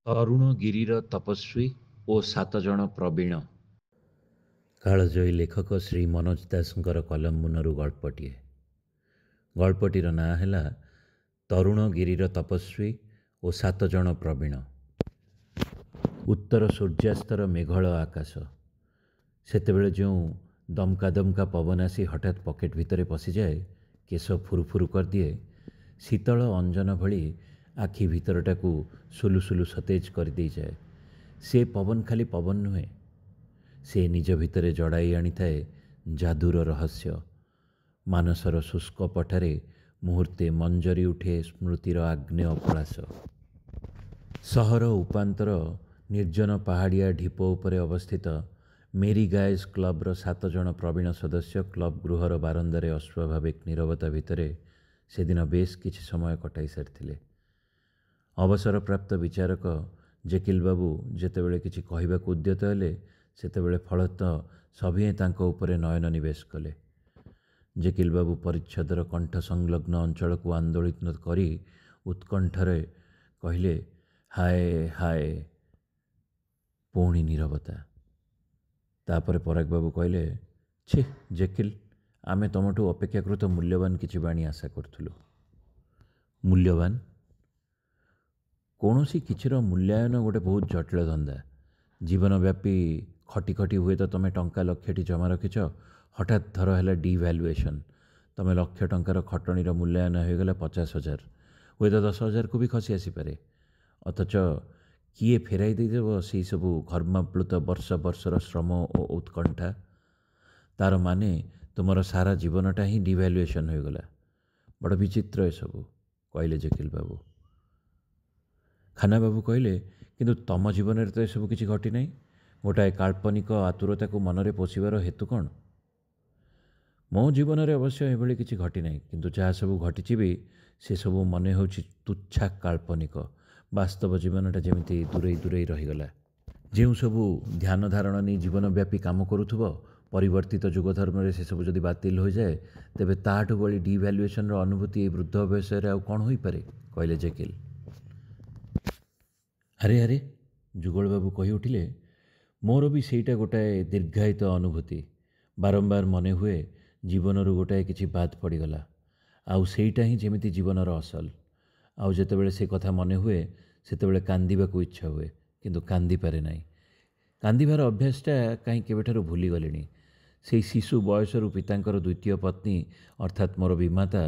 ଅରୁଣଗିରିର ତପସ୍ୱୀ ଓ 7 ଜଣ ପ୍ରବୀଣ। କାଳଜୟୀ ଲେଖକ ଶ୍ରୀ ମନୋଜ ଦାସଙ୍କର କଲମ ମୁନରୁ ଗଳ୍ପଟିଏ। ଗଳ୍ପଟିର ନାଁ ହେଲା ତରୁଣଗିରିର ତପସ୍ୱୀ ଓ 7 ଜଣ ପ୍ରବୀଣ। ଉତ୍ତର ସୂର୍ଯ୍ୟାସ୍ତର ମେଘଳ ଆକାଶ। ସେତେବେଳେ ଯେଉଁ ଦମକା ଦମକା ପବନ ଆସି ହଠାତ୍ ପକେଟ ଭିତରେ ପଶିଯାଏ, କେଶ ଫୁରୁଫୁରୁ କରିଦିଏ, ଶୀତଳ ଅଞ୍ଜନ ଭଳି ଆଖି ଭିତରଟାକୁ ସୁଲୁସୁଲୁ ସତେଜ କରିଦେଇଯାଏ, ସେ ପବନ ଖାଲି ପବନ ନୁହେଁ, ସେ ନିଜ ଭିତରେ ଜଡ଼ାଇ ଆଣିଥାଏ ଯାଦୁର ରହସ୍ୟ। ମାନସର ଶୁଷ୍କ ପଠାରେ ମୁହୂର୍ତ୍ତେ ମଞ୍ଜରି ଉଠେ ସ୍ମୃତିର ଆଗ୍ନେୟ ପଳାଶ। ସହର ଉପାନ୍ତର ନିର୍ଜନ ପାହାଡ଼ିଆ ଢିପ ଉପରେ ଅବସ୍ଥିତ ମେରୀ ଗାଏଜ୍ କ୍ଲବ୍ର 7 ଜଣ ପ୍ରବୀଣ ସଦସ୍ୟ କ୍ଲବ୍ ଗୃହର ବାରନ୍ଦାରେ ଅସ୍ୱାଭାବିକ ନୀରବତା ଭିତରେ ସେଦିନ ବେଶ କିଛି ସମୟ କଟାଇ ସାରିଥିଲେ। ଅବସରପ୍ରାପ୍ତ ବିଚାରକ ଜେକିଲ ବାବୁ ଯେତେବେଳେ କିଛି କହିବାକୁ ଉଦ୍ୟତ ହେଲେ, ସେତେବେଳେ ଫଳତଃ ସଭିଏଁ ତାଙ୍କ ଉପରେ ନୟନ ନିବେଶ କଲେ। ଜେକିଲ ବାବୁ ପରିଚ୍ଛଦର କଣ୍ଠ ସଂଲଗ୍ନ ଅଞ୍ଚଳକୁ ଆନ୍ଦୋଳିତ କରି ଉତ୍କଣ୍ଠାରେ କହିଲେ, ହାୟ ହାୟ। ପୁଣି ନୀରବତା। ତାପରେ ପରାଗ ବାବୁ କହିଲେ, ଛି ଜେକିଲ, ଆମେ ତମଠୁ ଅପେକ୍ଷାକୃତ ମୂଲ୍ୟବାନ କିଛି ବାଣୀ ଆଶା କରୁଥିଲୁ। ମୂଲ୍ୟବାନ? କୌଣସି କିଛିର ମୂଲ୍ୟାୟନ ଗୋଟେ ବହୁତ ଜଟିଳ ଧନ୍ଦା। ଜୀବନବ୍ୟାପୀ ଖଟି ଖଟି ହୁଏତ ତମେ ଟଙ୍କା ଲକ୍ଷଟି ଜମା ରଖିଛ, ହଠାତ୍ ଧର ହେଲା ଡିଭ୍ୟାଲୁଏସନ୍, ତମେ ଲକ୍ଷ ଟଙ୍କାର ଖଟଣିର ମୂଲ୍ୟାୟନ ହୋଇଗଲା 50,000, ହୁଏତ 10,000କୁ ବି ଖସି ଆସିପାରେ। ଅଥଚ କିଏ ଫେରାଇ ଦେଇଦେବ ସେଇ ସବୁ ଘର୍ମାପ୍ଲୁତ ବର୍ଷ ବର୍ଷର ଶ୍ରମ ଓ ଉତ୍କଣ୍ଠା? ତା'ର ମାନେ ତୁମର ସାରା ଜୀବନଟା ହିଁ ଡିଭ୍ୟାଲୁଏସନ୍ ହୋଇଗଲା। ବଡ଼ ବିଚିତ୍ର ଏସବୁ, କହିଲେ ଜେକିଲ ବାବୁ। ଖାନାବାବୁ କହିଲେ, କିନ୍ତୁ ତମ ଜୀବନରେ ତ ଏସବୁ କିଛି ଘଟିନାହିଁ। ଗୋଟାଏ କାଳ୍ପନିକ ଆତୁରତାକୁ ମନରେ ପୋଷିବାର ହେତୁ କ'ଣ? ମୋ ଜୀବନରେ ଅବଶ୍ୟ ଏଭଳି କିଛି ଘଟିନାହିଁ, କିନ୍ତୁ ଯାହା ସବୁ ଘଟିଛି ବି ସେସବୁ ମନେ ହେଉଛି ତୁଚ୍ଛା କାଳ୍ପନିକ। ବାସ୍ତବ ଜୀବନଟା ଯେମିତି ଦୂରେଇ ଦୂରେଇ ରହିଗଲା। ଯେଉଁ ସବୁ ଧ୍ୟାନ ଧାରଣା ନେଇ ଜୀବନବ୍ୟାପୀ କାମ କରୁଥିବ, ପରିବର୍ତ୍ତିତ ଯୁଗ ଧର୍ମରେ ସେସବୁ ଯଦି ବାତିଲ ହୋଇଯାଏ, ତେବେ ତାହାଠୁ ବଳି ଡିଭ୍ୟାଲୁଏସନ୍ର ଅନୁଭୂତି ଏହି ବୃଦ୍ଧ ବୟସରେ ଆଉ କ'ଣ ହୋଇପାରେ, କହିଲେ ଜେକିଲ। ଆରେ ଆରେ, ଯୁଗଳବାବୁ କହି ଉଠିଲେ, ମୋର ବି ସେଇଟା ଗୋଟାଏ ଦୀର୍ଘାୟିତ ଅନୁଭୂତି। ବାରମ୍ବାର ମନେ ହୁଏ ଜୀବନରୁ ଗୋଟାଏ କିଛି ବାଦ ପଡ଼ିଗଲା, ଆଉ ସେଇଟା ହିଁ ଯେମିତି ଜୀବନର ଅସଲ। ଆଉ ଯେତେବେଳେ ସେ କଥା ମନେ ହୁଏ, ସେତେବେଳେ କାନ୍ଦିବାକୁ ଇଚ୍ଛା ହୁଏ, କିନ୍ତୁ କାନ୍ଦିପାରେ ନାହିଁ। କାନ୍ଦିବାର ଅଭ୍ୟାସଟା କାହିଁ କେବେଠାରୁ ଭୁଲିଗଲିଣି। ସେଇ ଶିଶୁ ବୟସରୁ ପିତାଙ୍କର ଦ୍ୱିତୀୟ ପତ୍ନୀ ଅର୍ଥାତ୍ ମୋର ବିମାତା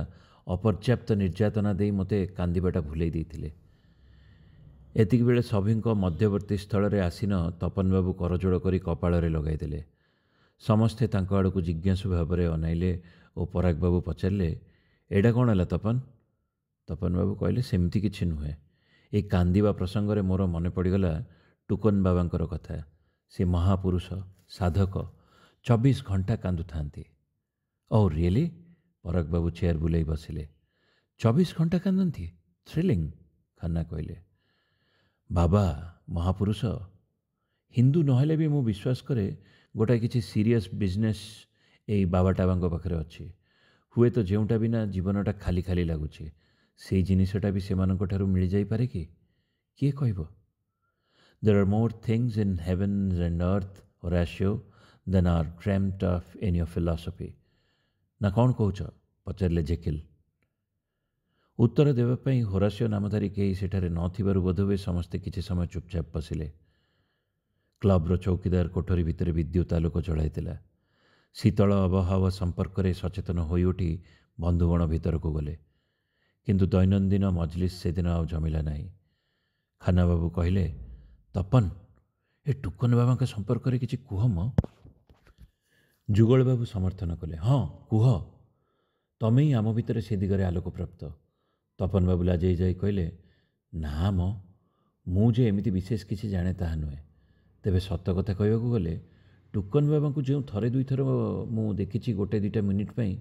ଅପର୍ଯ୍ୟାପ୍ତ ନିର୍ଯାତନା ଦେଇ ମୋତେ କାନ୍ଦିବାଟା ଭୁଲେଇ ଦେଇଥିଲେ। ଏତିକିବେଳେ ସଭିଙ୍କ ମଧ୍ୟବର୍ତ୍ତୀ ସ୍ଥଳରେ ଆସୀନ ତପନବାବୁ କରଜୋଡ଼ କରି କପାଳରେ ଲଗାଇଦେଲେ। ସମସ୍ତେ ତାଙ୍କ ଆଡ଼କୁ ଜିଜ୍ଞାସୁ ଭାବରେ ଅନାଇଲେ ଓ ପରାଗବାବୁ ପଚାରିଲେ, ଏଇଟା କ'ଣ ହେଲା ତପନ? ତପନବାବୁ କହିଲେ, ସେମିତି କିଛି ନୁହେଁ। ଏଇ କାନ୍ଦିବା ପ୍ରସଙ୍ଗରେ ମୋର ମନେ ପଡ଼ିଗଲା ଟୁକନ ବାବାଙ୍କର କଥା। ସେ ମହାପୁରୁଷ, ସାଧକ, 24 ଘଣ୍ଟା କାନ୍ଦୁଥାନ୍ତି। ଓ ରିଏଲି? ପରାଗବାବୁ ଚେୟାର ବୁଲେଇ ବସିଲେ। 24 ଘଣ୍ଟା କାନ୍ଦନ୍ତି? ଥ୍ରିଲିଂ, ଖାନ୍ନା କହିଲେ। ବାବା ମହାପୁରୁଷ। ହିନ୍ଦୁ ନହେଲେ ବି ମୁଁ ବିଶ୍ୱାସ କରେ ଗୋଟାଏ କିଛି ସିରିୟସ୍ ବିଜନେସ୍ ଏଇ ବାବାଟାବାଙ୍କ ପାଖରେ ଅଛି। ହୁଏତ ଯେଉଁଟା ବିନା ଜୀବନଟା ଖାଲି ଖାଲି ଲାଗୁଛି, ସେଇ ଜିନିଷଟା ବି ସେମାନଙ୍କ ଠାରୁ ମିଳିଯାଇପାରେ କି? କିଏ କହିବ? There are more things in heavens and earth, Horatio, than are dreamt of in your philosophy. ନା କ'ଣ କହୁଛ? ପଚାରିଲେ ଜେକିଲ। ଉତ୍ତର ଦେବା ପାଇଁ ହୋରାସିଓ ନାମଧାରୀ କେହି ସେଠାରେ ନଥିବାରୁ ବୋଧହୁଏ ସମସ୍ତେ କିଛି ସମୟ ଚୁପଚାପ ବସିଲେ। କ୍ଲବ୍ର ଚୌକିଦାର କୋଠରୀ ଭିତରେ ବିଦ୍ୟୁତ୍ ଆଲୋକ ଜଳାଇଥିଲା। ଶୀତଳ ଆବହାୱା ସମ୍ପର୍କରେ ସଚେତନ ହୋଇଉଠି ବନ୍ଧୁଗଣ ଭିତରକୁ ଗଲେ, କିନ୍ତୁ ଦୈନନ୍ଦିନ ମଜଲିସ୍ ସେଦିନ ଆଉ ଜମିଲା ନାହିଁ। ଖାନାବାବୁ କହିଲେ, ତପନ, ଏ ଟୁକନ ବାବାଙ୍କ ସମ୍ପର୍କରେ କିଛି କୁହ ମ। ଯୁଗଳବାବୁ ସମର୍ଥନ କଲେ, ହଁ କୁହ, ତମେ ହିଁ ଆମ ଭିତରେ ସେ ଦିଗରେ ଆଲୋକପ୍ରାପ୍ତ। ତପନବାବୁ ଲାଜେଇ ଯାଇ କହିଲେ, ନା ମ, ମୁଁ ଯେ ଏମିତି ବିଶେଷ କିଛି ଜାଣେ ତାହା ନୁହେଁ। ତେବେ ସତ କଥା କହିବାକୁ ଗଲେ, ଟୁକନ ବାବାଙ୍କୁ ଯେଉଁ ଥରେ ଦୁଇଥର ମୁଁ ଦେଖିଛି ଗୋଟେ ଦୁଇଟା ମିନିଟ୍ ପାଇଁ,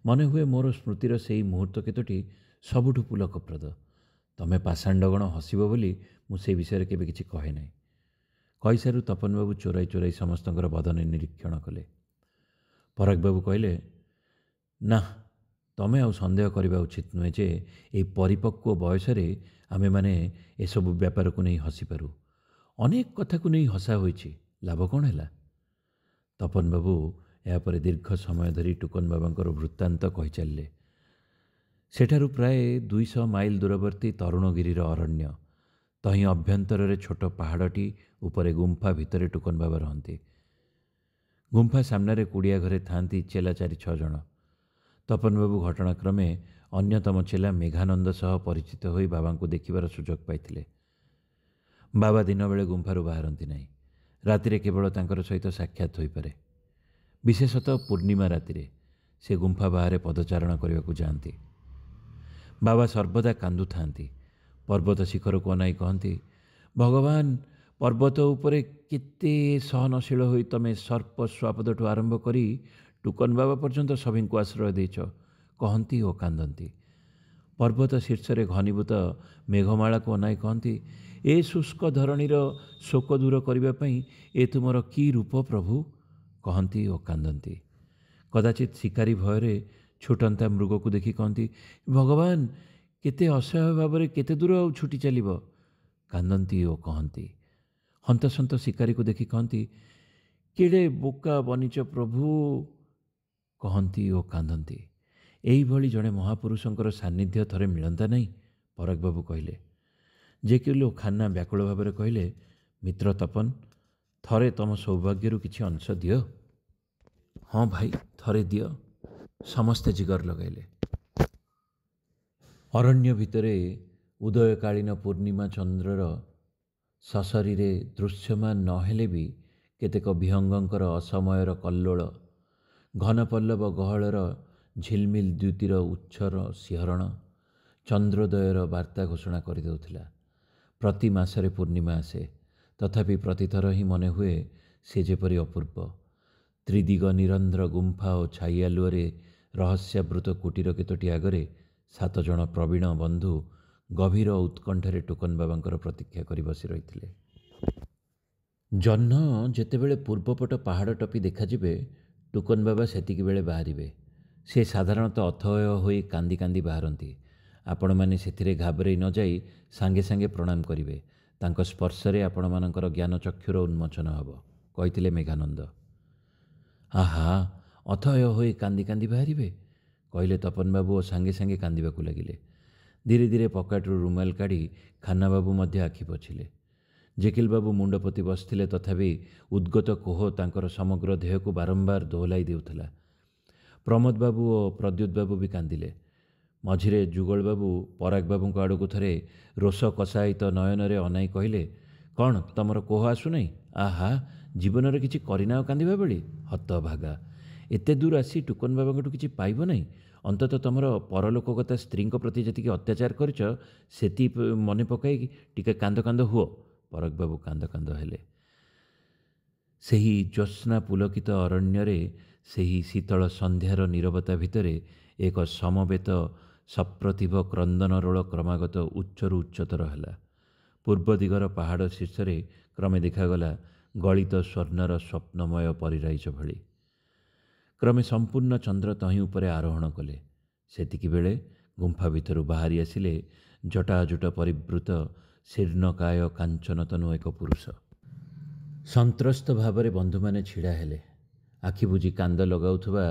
ମନେ ହୁଏ ମୋର ସ୍ମୃତିର ସେଇ ମୁହୂର୍ତ୍ତ କେତୋଟି ସବୁଠୁ ପୁଲକପ୍ରଦ। ତମେ ପାଷାଣ୍ଡଗଣ ହସିବ ବୋଲି ମୁଁ ସେ ବିଷୟରେ କେବେ କିଛି କହେ ନାହିଁ। କହିସାରୁ ତପନବାବୁ ଚୋରାଇ ଚୋରାଇ ସମସ୍ତଙ୍କର ବଦନ ନିରୀକ୍ଷଣ କଲେ। ପରାଗବାବୁ କହିଲେ, ନା, ତମେ ଆଉ ସନ୍ଦେହ କରିବା ଉଚିତ ନୁହେଁ ଯେ ଏହି ପରିପକ୍ୱ ବୟସରେ ଆମେମାନେ ଏସବୁ ବ୍ୟାପାରକୁ ନେଇ ହସିପାରୁ। ଅନେକ କଥାକୁ ନେଇ ହସା ହୋଇଛି, ଲାଭ କ'ଣ ହେଲା? ତପନ ବାବୁ ଏହାପରେ ଦୀର୍ଘ ସମୟ ଧରି ଟୁକନ ବାବାଙ୍କର ବୃତ୍ତାନ୍ତ କହିଚାଲିଲେ। ସେଠାରୁ ପ୍ରାୟ 200 ମାଇଲ ଦୂରବର୍ତ୍ତୀ ତରୁଣଗିରିର ଅରଣ୍ୟ, ତହିଁ ଅଭ୍ୟନ୍ତରରେ ଛୋଟ ପାହାଡ଼ଟି ଉପରେ ଗୁମ୍ଫା ଭିତରେ ଟୁକନ ବାବା ରହନ୍ତି। ଗୁମ୍ଫା ସାମ୍ନାରେ କୁଡ଼ିଆ ଘରେ ଥାଆନ୍ତି ଚେଲା 4-6 ଜଣ। ତପନ ବାବୁ ଘଟଣାକ୍ରମେ ଅନ୍ୟତମ ଚେଲା ମେଘାନନ୍ଦ ସହ ପରିଚିତ ହୋଇ ବାବାଙ୍କୁ ଦେଖିବାର ସୁଯୋଗ ପାଇଥିଲେ। ବାବା ଦିନବେଳେ ଗୁମ୍ଫାରୁ ବାହାରନ୍ତି ନାହିଁ। ରାତିରେ କେବଳ ତାଙ୍କର ସହିତ ସାକ୍ଷାତ ହୋଇପାରେ। ବିଶେଷତଃ ପୂର୍ଣ୍ଣିମା ରାତିରେ ସେ ଗୁମ୍ଫା ବାହାରେ ପଦଚାରଣ କରିବାକୁ ଯାଆନ୍ତି। ବାବା ସର୍ବଦା କାନ୍ଦୁଥାନ୍ତି। ପର୍ବତ ଶିଖରକୁ ଅନାଇ କହନ୍ତି, ଭଗବାନ, ପର୍ବତ ଉପରେ କେତେ ସହନଶୀଳ ହୋଇ ତମେ ସର୍ପ ଶ୍ୱାପଦଠୁ ଆରମ୍ଭ କରି ଟୁକନ ବାବା ପର୍ଯ୍ୟନ୍ତ ସଭିଙ୍କୁ ଆଶ୍ରୟ ଦେଇଛ। କହନ୍ତି ଓ କାନ୍ଦନ୍ତି। ପର୍ବତ ଶୀର୍ଷରେ ଘନୀଭୂତ ମେଘମାଳାକୁ ଅନାଇ କହନ୍ତି, ଏ ଶୁଷ୍କ ଧରଣୀର ଶୋକ ଦୂର କରିବା ପାଇଁ ଏ ତୁମର କି ରୂପ ପ୍ରଭୁ? କହନ୍ତି ଓ କାନ୍ଦନ୍ତି। କଦାଚିତ୍ ଶିକାରୀ ଭୟରେ ଛୁଟନ୍ତା ମୃଗକୁ ଦେଖି କହନ୍ତି, ଭଗବାନ, କେତେ ଅସହାୟ ଭାବରେ କେତେ ଦୂର ଆଉ ଛୁଟି ଚାଲିବ? କାନ୍ଦନ୍ତି ଓ କହନ୍ତି। ହନ୍ତସନ୍ତ ଶିକାରୀକୁ ଦେଖି କହନ୍ତି, କେଡ଼େ ବୋକା ବନିଛ ପ୍ରଭୁ? କହନ୍ତି ଓ କାନ୍ଦନ୍ତି। ଏଇଭଳି ଜଣେ ମହାପୁରୁଷଙ୍କର ସାନ୍ନିଧ୍ୟ ଥରେ ମିଳନ୍ତା ନାହିଁ? ପରାଗବାବୁ କହିଲେ। ଜେକିଲ ଓ ଖାନ୍ନା ବ୍ୟାକୁଳ ଭାବରେ କହିଲେ, ମିତ୍ର ତପନ, ଥରେ ତମ ସୌଭାଗ୍ୟରୁ କିଛି ଅଂଶ ଦିଅ। ହଁ ଭାଇ, ଥରେ ଦିଅ। ସମସ୍ତେ ଜିଗର ଲଗାଇଲେ। ଅରଣ୍ୟ ଭିତରେ ଉଦୟକାଳୀନ ପୂର୍ଣ୍ଣିମା ଚନ୍ଦ୍ରର ସଶରୀରେ ଦୃଶ୍ୟମାନ ନ ହେଲେ ବି କେତେକ ବିହଙ୍ଗଙ୍କର ଅସମୟର କଲ୍ଲୋଳ, ଘନପଲ୍ଲବ ଗହଳର ଝିଲମିଲ ଦ୍ୟୁତିର ଉଚ୍ଛର ଶିହରଣ ଚନ୍ଦ୍ରୋଦୟର ବାର୍ତ୍ତା ଘୋଷଣା କରିଦେଉଥିଲା। ପ୍ରତି ମାସରେ ପୂର୍ଣ୍ଣିମା ଆସେ, ତଥାପି ପ୍ରତିଥର ହିଁ ମନେ ହୁଏ ସେ ଯେପରି ଅପୂର୍ବ। ତ୍ରିଦିଗ ନିରନ୍ଧ୍ର ଗୁମ୍ଫା ଓ ଛାଇଆଲୁଅରେ ରହସ୍ୟାବୃତ କୁଟୀର କେତୋଟି ଆଗରେ 7 ଜଣ ପ୍ରବୀଣ ବନ୍ଧୁ ଗଭୀର ଉତ୍କଣ୍ଠାରେ ଟୁକନ ବାବାଙ୍କର ପ୍ରତୀକ୍ଷା କରି ବସି ରହିଥିଲେ। ଜହ୍ନ ଯେତେବେଳେ ପୂର୍ବପଟ ପାହାଡ଼ ଟପି ଦେଖାଯିବେ, ଟୁକନ ବାବା ସେତିକିବେଳେ ବାହାରିବେ। ସେ ସାଧାରଣତଃ ଅଥୟ ହୋଇ କାନ୍ଦି କାନ୍ଦି ବାହାରନ୍ତି। ଆପଣମାନେ ସେଥିରେ ଘାବରେଇ ନ ଯାଇ ସାଙ୍ଗେ ସାଙ୍ଗେ ପ୍ରଣାମ କରିବେ। ତାଙ୍କ ସ୍ପର୍ଶରେ ଆପଣମାନଙ୍କର ଜ୍ଞାନଚକ୍ଷୁର ଉନ୍ମୋଚନ ହେବ, କହିଥିଲେ ମେଘାନନ୍ଦ। ଆହା, ଅଥୟ ହୋଇ କାନ୍ଦି କାନ୍ଦି ବାହାରିବେ, କହିଲେ ତପନ ବାବୁ ଓ ସାଙ୍ଗେ ସାଙ୍ଗେ କାନ୍ଦିବାକୁ ଲାଗିଲେ। ଧୀରେ ଧୀରେ ପକେଟରୁ ରୁମାଲ କାଢ଼ି ଖାନ୍ନାବାବୁ ମଧ୍ୟ ଆଖି ପୋଛିଲେ। ଜେକିଲ ବାବୁ ମୁଣ୍ଡ ପୋତି ବସିଥିଲେ, ତଥାପି ଉଦ୍ଗତ କୋହ ତାଙ୍କର ସମଗ୍ର ଦେହକୁ ବାରମ୍ବାର ଦୋହଲାଇ ଦେଉଥିଲା। ପ୍ରମୋଦ ବାବୁ ଓ ପ୍ରଦ୍ୟୁତ ବାବୁ ବି କାନ୍ଦିଲେ। ମଝିରେ ଯୁଗଳ ବାବୁ ପରାଗ ବାବୁଙ୍କ ଆଡ଼କୁ ଥରେ ରୋଷ କଷାୟିତ ନୟନରେ ଅନାଇ କହିଲେ, କ'ଣ ତମର କୋହ ଆସୁନାହିଁ? ଆହା, ଜୀବନରେ କିଛି କରିନାଅ କାନ୍ଦିବା ଭଳି? ହତଭାଗା, ଏତେ ଦୂର ଆସି ଟୁକନ ବାବାଙ୍କଠୁ କିଛି ପାଇବ ନାହିଁ? ଅନ୍ତତଃ ତମର ପରଲୋକଗତା ସ୍ତ୍ରୀଙ୍କ ପ୍ରତି ଯେତିକି ଅତ୍ୟାଚାର କରିଛ, ସେତି ମନେ ପକାଇ ଟିକେ କାନ୍ଦ କାନ୍ଦ ହୁଅ। ପରାଗ ବାବୁ କାନ୍ଦ କାନ୍ଦ ହେଲେ। ସେହି ଜ୍ୟୋତ୍ସ୍ନା ପୁଲକିତ ଅରଣ୍ୟରେ, ସେହି ଶୀତଳ ସନ୍ଧ୍ୟାର ନୀରବତା ଭିତରେ ଏକ ସମବେତ ସପ୍ରତିଭ କ୍ରନ୍ଦନରୋଳ କ୍ରମାଗତ ଉଚ୍ଚରୁ ଉଚ୍ଚତର ହେଲା। ପୂର୍ବ ଦିଗର ପାହାଡ଼ ଶୀର୍ଷରେ କ୍ରମେ ଦେଖାଗଲା ଗଳିତ ସ୍ୱର୍ଣ୍ଣର ସ୍ୱପ୍ନମୟ ପରିରାଇଜ ଭଳି। କ୍ରମେ ସମ୍ପୂର୍ଣ୍ଣ ଚନ୍ଦ୍ର ତହିଁ ଉପରେ ଆରୋହଣ କଲେ। ସେତିକିବେଳେ ଗୁମ୍ଫା ଭିତରୁ ବାହାରି ଆସିଲେ ଜଟାଜୁଟ ପରିବୃତ ଶୀର୍ଣ୍ଣକାୟ କାଞ୍ଚନତନୁ ଏକ ପୁରୁଷ। ସନ୍ତ୍ରସ୍ତ ଭାବରେ ବନ୍ଧୁମାନେ ଛିଡ଼ା ହେଲେ। ଆଖି ବୁଜି କାନ୍ଦ ଲଗାଉଥିବା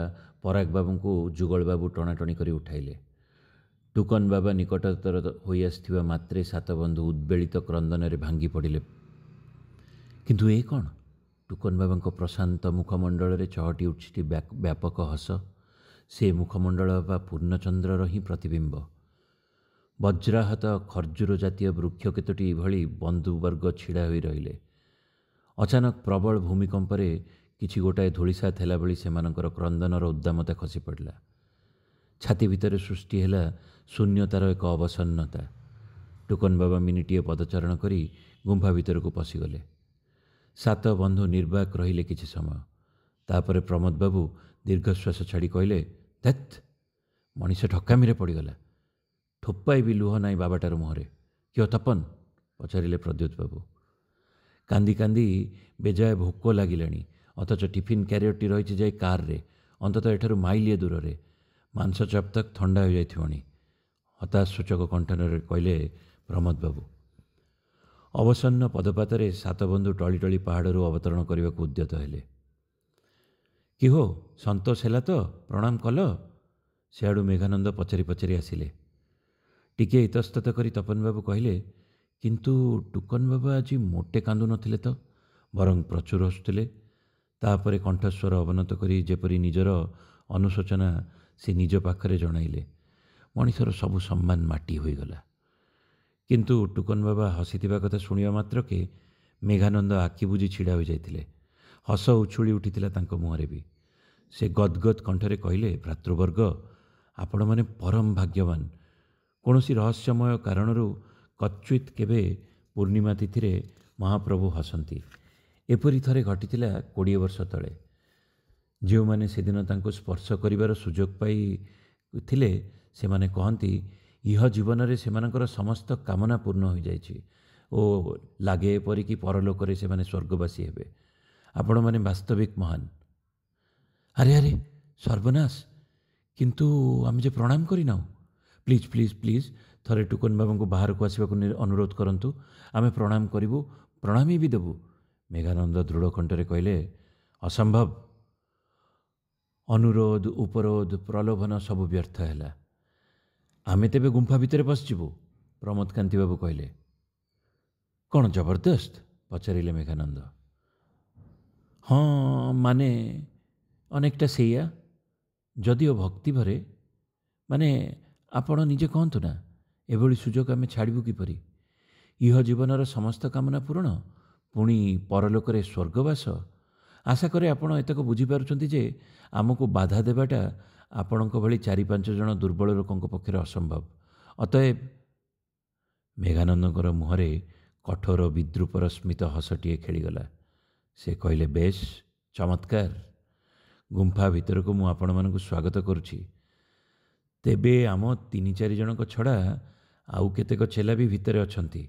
ପରାଗ ବାବୁଙ୍କୁ ଯୁଗଳ ବାବୁ ଟଣାଟଣି କରି ଉଠାଇଲେ। ଟୁକନ ବାବା ନିକଟତର ହୋଇ ଆସିଥିବା ମାତ୍ରେ 7 ବନ୍ଧୁ ଉଦ୍ବେଳିତ କ୍ରନ୍ଦନରେ ଭାଙ୍ଗି ପଡ଼ିଲେ। କିନ୍ତୁ ଏ କ'ଣ? ଟୁକନ ବାବାଙ୍କ ପ୍ରଶାନ୍ତ ମୁଖମଣ୍ଡଳରେ ଚହଟି ଉଠିଛି ବ୍ୟାପକ ହସ। ସେ ମୁଖମଣ୍ଡଳ ବା ପୂର୍ଣ୍ଣଚନ୍ଦ୍ରର ହିଁ ପ୍ରତିବିମ୍ବ। ବଜ୍ରାହତ ଖର୍ଜୁର ଜାତୀୟ ବୃକ୍ଷ କେତୋଟି ଭଳି ବନ୍ଧୁବର୍ଗ ଛିଡ଼ା ହୋଇ ରହିଲେ। ଅଚାନକ ପ୍ରବଳ ଭୂମିକମ୍ପରେ କିଛି ଗୋଟାଏ ଧୂଳିସାତ ହେଲା ଭଳି ସେମାନଙ୍କର କ୍ରନ୍ଦନର ଉଦ୍ଦାମତା ଖସି ପଡ଼ିଲା। ଛାତି ଭିତରେ ସୃଷ୍ଟି ହେଲା ଶୂନ୍ୟତାର ଏକ ଅବସନ୍ନତା। ଟୁକନ ବାବା ମିନିଟିଏ ପଦଚାରଣ କରି ଗୁମ୍ଫା ଭିତରକୁ ପଶିଗଲେ। 7 ବନ୍ଧୁ ନିର୍ବାକ ରହିଲେ କିଛି ସମୟ। ତାପରେ ପ୍ରମୋଦ ବାବୁ ଦୀର୍ଘଶ୍ୱାସ ଛାଡ଼ି କହିଲେ, ଧେତ୍, ମଣିଷ ଠକାମିରେ ପଡ଼ିଗଲା। ଠୋପାଏ ବି ଲୁହ ନାହିଁ ବାବାଟାର ମୁହଁରେ। କିଓ ତପନ? ପଚାରିଲେ ପ୍ରଦ୍ୟୁତ ବାବୁ। କାନ୍ଦି କାନ୍ଦି ବେଜାୟ ଭୋକ ଲାଗିଲାଣି, ଅଥଚ ଟିଫିନ୍ କ୍ୟାରିୟରଟି ରହିଛି ଯାଇ କାରରେ, ଅନ୍ତତଃ ଏଠାରୁ ମାଇଲିଏ ଦୂରରେ। ମାଂସ ଚାପ୍ତକ୍ ଥଣ୍ଡା ହୋଇଯାଇଥିବଣି, ହତାଶ ସୂଚକ କଣ୍ଠରେ କହିଲେ ପ୍ରମୋଦ ବାବୁ। ଅବସନ୍ନ ପଦପାତରେ ସାତ ବନ୍ଧୁ ଟଳି ଟଳି ପାହାଡ଼ରୁ ଅବତରଣ କରିବାକୁ ଉଦ୍ୟତ ହେଲେ। କି ହୋ, ସନ୍ତୋଷ ହେଲା ତ? ପ୍ରଣାମ କଲ? ସେଆଡ଼ୁ ମେଘାନନ୍ଦ ପଚାରି ପଚାରି ଆସିଲେ। ଟିକିଏ ଇତସ୍ତତ କରି ତପନବାବୁ କହିଲେ, କିନ୍ତୁ ଟୁକନ ବାବା ଆଜି ମୋଟେ କାନ୍ଦୁ ନଥିଲେ ତ, ବରଂ ପ୍ରଚୁର ହସୁଥିଲେ। ତାପରେ କଣ୍ଠସ୍ୱର ଅବନତ କରି ଯେପରି ନିଜର ଅନୁଶୋଚନା ସେ ନିଜ ପାଖରେ ଜଣାଇଲେ। ମଣିଷର ସବୁ ସମ୍ମାନ ମାଟି ହୋଇଗଲା। କିନ୍ତୁ ଟୁକନ ବାବା ହସିଥିବା କଥା ଶୁଣିବା ମାତ୍ରକେ ମେଘାନନ୍ଦ ଆଖି ବୁଜି ଛିଡ଼ା ହୋଇଯାଇଥିଲେ। ହସ ଉଛୁଳି ଉଠିଥିଲା ତାଙ୍କ ମୁହଁରେ ବି। ସେ ଗଦଗଦ କଣ୍ଠରେ କହିଲେ, ଭ୍ରାତୃବର୍ଗ, ଆପଣମାନେ ପରମ ଭାଗ୍ୟବାନ। କୌଣସି ରହସ୍ୟମୟ କାରଣରୁ କଚ୍ଚିତ୍ କେବେ ପୂର୍ଣ୍ଣିମା ତିଥିରେ ମହାପ୍ରଭୁ ହସନ୍ତି। ଏପରି ଥରେ ଘଟିଥିଲା 20 ବର୍ଷ ତଳେ। ଯେଉଁମାନେ ସେଦିନ ତାଙ୍କୁ ସ୍ପର୍ଶ କରିବାର ସୁଯୋଗ ପାଇଥିଲେ ସେମାନେ କହନ୍ତି ଇହ ଜୀବନରେ ସେମାନଙ୍କର ସମସ୍ତ କାମନା ପୂର୍ଣ୍ଣ ହୋଇଯାଇଛି ଓ ଲାଗେ ଏପରିକି ପରଲୋକରେ ସେମାନେ ସ୍ୱର୍ଗବାସୀ ହେବେ। ଆପଣମାନେ ବାସ୍ତବିକ ମହାନ। ଆରେ ଆରେ ସର୍ବନାଶ, କିନ୍ତୁ ଆମେ ଯେ ପ୍ରଣାମ କରିନାହୁଁ। ପ୍ଲିଜ୍ ପ୍ଲିଜ୍ ପ୍ଲିଜ୍ ଥରେ ଟୁକନ ବାବୁଙ୍କୁ ବାହାରକୁ ଆସିବାକୁ ଅନୁରୋଧ କରନ୍ତୁ। ଆମେ ପ୍ରଣାମ କରିବୁ, ପ୍ରଣାମୀ ବି ଦେବୁ। ମେଘାନନ୍ଦ ଦୃଢ଼ କଣ୍ଠରେ କହିଲେ, ଅସମ୍ଭବ। ଅନୁରୋଧ, ଉପରୋଧ, ପ୍ରଲୋଭନ ସବୁ ବ୍ୟର୍ଥ ହେଲା। ଆମେ ତେବେ ଗୁମ୍ଫା ଭିତରେ ପଶିଯିବୁ, ପ୍ରମୋଦ କାନ୍ତି ବାବୁ କହିଲେ। କ'ଣ ଜବରଦସ୍ତ? ପଚାରିଲେ ମେଘାନନ୍ଦ। ହଁ, ମାନେ ଅନେକଟା ସେଇଆ। ଯଦିଓ ଭକ୍ତି ଭରେ, ମାନେ ଆପଣ ନିଜେ କହନ୍ତୁ ନା, ଏଭଳି ସୁଯୋଗ ଆମେ ଛାଡ଼ିବୁ କିପରି? ଇହ ଜୀବନର ସମସ୍ତ କାମନା ପୂରଣ, ପୁଣି ପରଲୋକରେ ସ୍ୱର୍ଗବାସ। ଆଶା କରେ ଆପଣ ଏତକ ବୁଝିପାରୁଛନ୍ତି ଯେ ଆମକୁ ବାଧା ଦେବାଟା ଆପଣଙ୍କ ଭଳି 4-5 ଜଣ ଦୁର୍ବଳ ଲୋକଙ୍କ ପକ୍ଷରେ ଅସମ୍ଭବ। ଅତଏବ ମେଘାନନ୍ଦଙ୍କର ମୁହଁରେ କଠୋର ବିଦ୍ରୂପର ସ୍ମିତ ହସଟିଏ ଖେଳିଗଲା। ସେ କହିଲେ, ବେଶ ଚମତ୍କାର। ଗୁମ୍ଫା ଭିତରକୁ ମୁଁ ଆପଣମାନଙ୍କୁ ସ୍ୱାଗତ କରୁଛି। ତେବେ ଆମ 3-4 ଜଣଙ୍କ ଛଡ଼ା ଆଉ କେତେକ ଚେଲା ବି ଭିତରେ ଅଛନ୍ତି।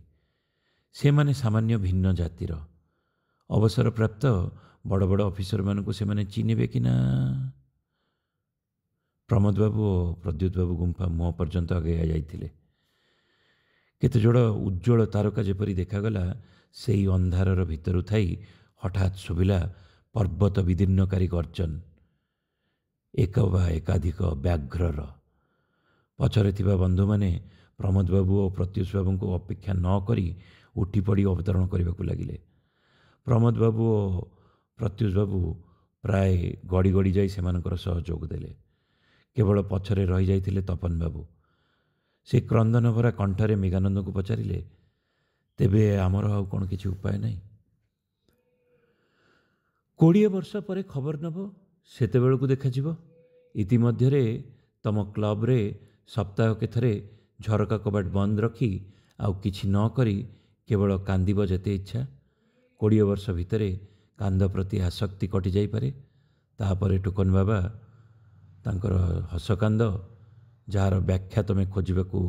ସେମାନେ ସାମାନ୍ୟ ଭିନ୍ନ ଜାତିର। ଅବସରପ୍ରାପ୍ତ ବଡ଼ ବଡ଼ ଅଫିସରମାନଙ୍କୁ ସେମାନେ ଚିହ୍ନିବେ କି ନା? ପ୍ରମୋଦ ବାବୁ ଓ ପ୍ରଦ୍ୟୁତ ବାବୁ ଗୁମ୍ଫା ମୁହଁ ପର୍ଯ୍ୟନ୍ତ ଆଗେଇ ଯାଇଥିଲେ। କେତେ ଯୋଡ଼ ଉଜ୍ଜ୍ୱଳ ତାରକା ଯେପରି ଦେଖାଗଲା ସେହି ଅନ୍ଧାରର ଭିତରୁ ଥାଇ ହଠାତ୍ ଶୁଭିଲା ପର୍ବତ ବିଦୀର୍ଣ୍ଣକାରୀ ଗର୍ଜନ, ଏକ ବା ଏକାଧିକ ବ୍ୟାଘ୍ରର। ପଛରେ ଥିବା ବନ୍ଧୁମାନେ ପ୍ରମୋଦ ବାବୁ ଓ ପ୍ରତ୍ୟୁଷ ବାବୁଙ୍କୁ ଅପେକ୍ଷା ନ କରି ଉଠିପଡ଼ି ଅବତରଣ କରିବାକୁ ଲାଗିଲେ। ପ୍ରମୋଦ ବାବୁ ଓ ପ୍ରତ୍ୟୁଷ ବାବୁ ପ୍ରାୟ ଗଡ଼ି ଗଡ଼ି ଯାଇ ସେମାନଙ୍କର ସହ ଯୋଗ ଦେଲେ। କେବଳ ପଛରେ ରହିଯାଇଥିଲେ ତପନ ବାବୁ। ସେ କ୍ରନ୍ଦନ ଭରା କଣ୍ଠରେ ମେଘାନନ୍ଦଙ୍କୁ ପଚାରିଲେ, ତେବେ ଆମର ଆଉ କ'ଣ କିଛି ଉପାୟ ନାହିଁ? 20 ବର୍ଷ ପରେ ଖବର ନେବ, ସେତେବେଳକୁ ଦେଖାଯିବ। ଇତିମଧ୍ୟରେ ତମ କ୍ଲବରେ ସପ୍ତାହକେ ଥରେ ଝରକା କବାଟ ବନ୍ଦ ରଖି ଆଉ କିଛି ନ କରି କେବଳ କାନ୍ଦିବ ଯେତେ ଇଚ୍ଛା। 20 ବର୍ଷ ଭିତରେ କାନ୍ଦ ପ୍ରତି ଆସକ୍ତି କଟିଯାଇପାରେ। ତାପରେ ଟୁକନ ବାବା ତାଙ୍କର ହସକାନ୍ଦ, ଯାହାର ବ୍ୟାଖ୍ୟା ତମେ ଖୋଜିବାକୁ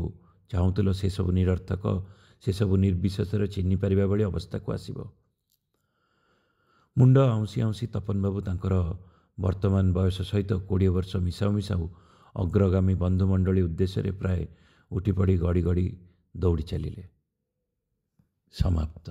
ଚାହୁଁଥିଲ, ସେସବୁ ନିରର୍ଥକ, ସେସବୁ ନିର୍ବିଶେଷରେ ଚିହ୍ନି ପାରିବା ଭଳି ଅବସ୍ଥାକୁ ଆସିବ। ମୁଣ୍ଡ ଆଉଁସି ଆଉଁସି ତପନ ବାବୁ ତାଙ୍କର ବର୍ତ୍ତମାନ ବୟସ ସହିତ 20 ବର୍ଷ ମିଶାଉ ମିଶାଉ ଅଗ୍ରଗାମୀ ବନ୍ଧୁମଣ୍ଡଳୀ ଉଦ୍ଦେଶ୍ୟରେ ପ୍ରାୟ ଉଠିପଡ଼ି ଗଡ଼ି ଗଡ଼ି ଦୌଡ଼ି ଚାଲିଲେ। ସମାପ୍ତ।